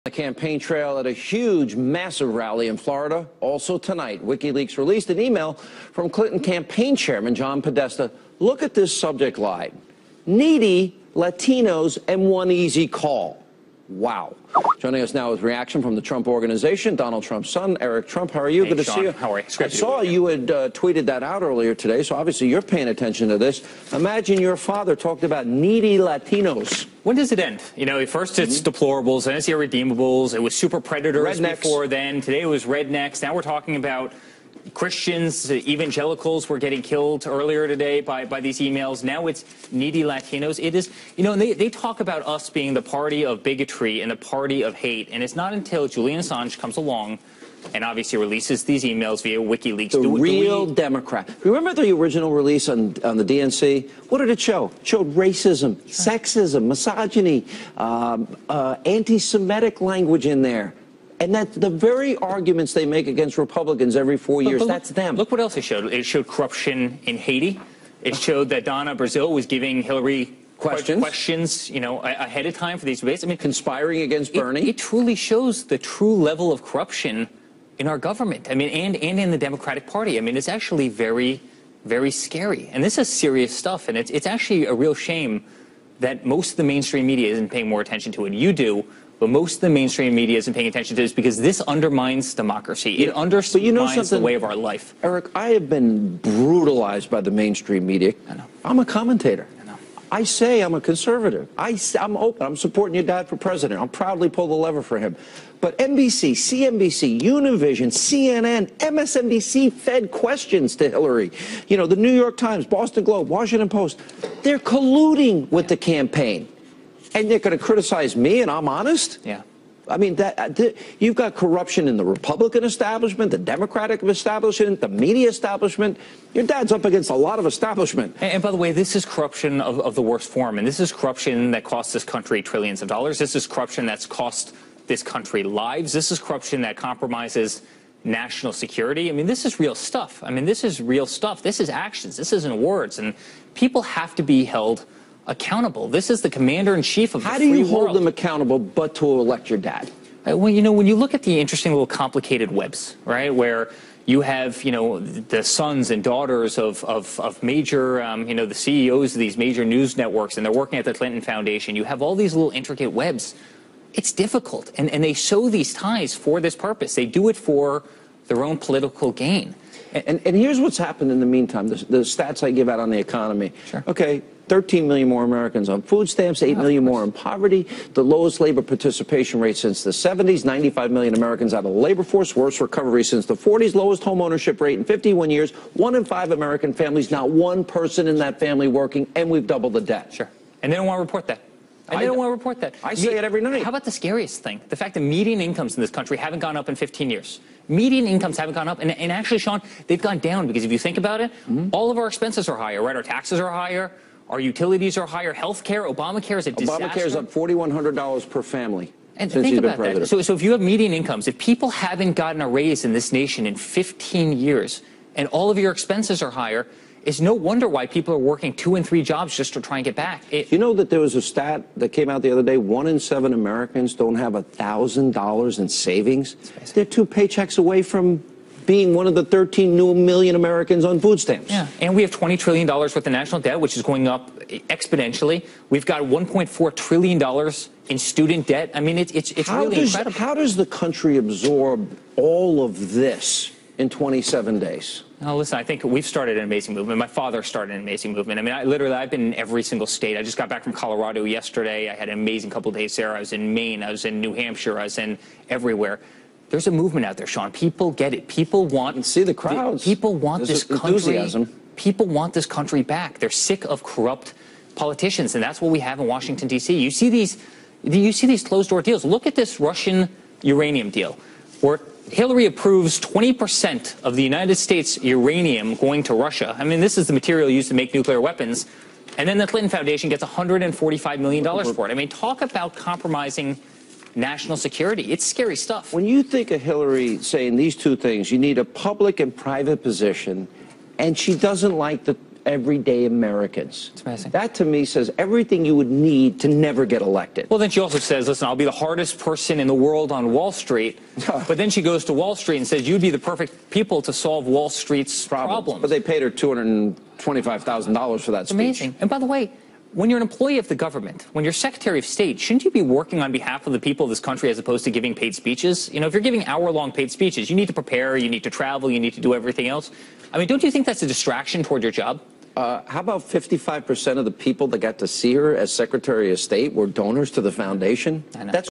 The campaign trail at a huge, massive rally in Florida. Also tonight, WikiLeaks released an email from Clinton campaign chairman John Podesta. Look at this subject line: needy Latinos and one easy call. Wow. Joining us now with reaction from the Trump Organization, Donald Trump's son, Eric Trump. How are you? Hey, Good to Sean. see you. How are you? I saw you had tweeted that out earlier today, so obviously you're paying attention to this. Imagine your father talked about needy Latinos. When does it end? You know, first it's deplorables, then it's irredeemables. It was super predators before then. Today it was rednecks. Now we're talking about Christians, evangelicals were getting killed earlier today by these emails. Now it's needy Latinos. It is, you know, and they talk about us being the party of bigotry and the party of hate. And it's not until Julian Assange comes along and obviously releases these emails via WikiLeaks. The real Democrat. Remember the original release on the DNC? What did it show? It showed racism, sexism, misogyny, anti-Semitic language in there. And that's the very arguments they make against Republicans every 4 years. But that's them. Look what else it showed. It showed corruption in Haiti. It showed that Donna Brazil was giving Hillary questions, you know, ahead of time for these debates. I mean, conspiring against Bernie. It truly shows the true level of corruption in our government. I mean, and in the Democratic Party. I mean, it's actually very, very scary. And this is serious stuff. And it's actually a real shame that most of the mainstream media isn't paying more attention to it. You do. But most of the mainstream media isn't paying attention to this because this undermines democracy. It undermines the way of our life. Eric, I have been brutalized by the mainstream media. I know. I'm a commentator. I know. I say I'm a conservative. I'm open. I'm supporting your dad for president. I'll proudly pull the lever for him. But NBC, CNBC, Univision, CNN, MSNBC fed questions to Hillary. You know, the New York Times, Boston Globe, Washington Post. They're colluding with the campaign. And they're going to criticize me, and I'm honest? Yeah. I mean, you've got corruption in the Republican establishment, the Democratic establishment, the media establishment. Your dad's up against a lot of establishment. And by the way, this is corruption of the worst form. And this is corruption that costs this country trillions of dollars. This is corruption that's cost this country lives. This is corruption that compromises national security. I mean, this is real stuff. I mean, this is real stuff. This is actions. This isn't words. And people have to be held accountable. This is the commander-in-chief of the free world. How do you hold them accountable but to elect your dad? Well, you know, when you look at the interesting little complicated webs, right, where you have, you know, the sons and daughters of major, you know, the CEOs of these major news networks, and they're working at the Clinton Foundation, you have all these little intricate webs. It's difficult, and they sow these ties for this purpose. They do it for their own political gain. And here's what's happened in the meantime, the stats I give out on the economy. Sure. Okay, 13 million more Americans on food stamps, 8 million more in poverty, the lowest labor participation rate since the 70s, 95 million Americans out of the labor force, worst recovery since the 40s, lowest home ownership rate in 51 years, 1 in 5 American families, not one person in that family working, and we've doubled the debt. Sure. And they don't want to report that. And they don't want to report that. I say it every night. How about the scariest thing? The fact that median incomes in this country haven't gone up in 15 years. Median incomes haven't gone up. And actually, Sean, they've gone down because if you think about it, all of our expenses are higher, right? Our taxes are higher. Our utilities are higher. Health care, Obamacare is a disaster. Obamacare is up $4,100 per family. And since think about that. So if you have median incomes, if people haven't gotten a raise in this nation in 15 years and all of your expenses are higher, it's no wonder why people are working 2 and 3 jobs just to try and get back. You know that there was a stat that came out the other day, 1 in 7 Americans don't have $1,000 in savings. They're 2 paychecks away from being one of the 13 million Americans on food stamps. Yeah, and we have $20 trillion worth of national debt, which is going up exponentially. We've got $1.4 trillion in student debt. I mean, it's really incredible. How does the country absorb all of this in 27 days? Now, listen, I think we've started an amazing movement. My father started an amazing movement. I mean, I've been in every single state. I just got back from Colorado yesterday. I had an amazing couple of days there. I was in Maine. I was in New Hampshire. I was in everywhere. There's a movement out there, Sean. People get it. People want... And see the crowds. People want this country... Enthusiasm. People want this country back. They're sick of corrupt politicians, and that's what we have in Washington, D.C. You see these closed-door deals. Look at this Russian uranium deal, where Hillary approves 20% of the United States uranium going to Russia. I mean, this is the material used to make nuclear weapons. And then the Clinton Foundation gets $145 million for it. I mean, talk about compromising national security. It's scary stuff. When you think of Hillary saying these two things, you need a public and private position, and she doesn't like the everyday Americans. It's amazing. That, to me, says everything you would need to never get elected. Well, then she also says, listen, I'll be the hardest person in the world on Wall Street. But then she goes to Wall Street and says, you'd be the perfect people to solve Wall Street's problems. But they paid her $225,000 for that speech. Amazing. And by the way, when you're an employee of the government, when you're Secretary of State, shouldn't you be working on behalf of the people of this country as opposed to giving paid speeches? You know, if you're giving hour-long paid speeches, you need to prepare, you need to travel, you need to do everything else. I mean, don't you think that's a distraction toward your job? How about 55% of the people that got to see her as Secretary of State were donors to the foundation? I know. That's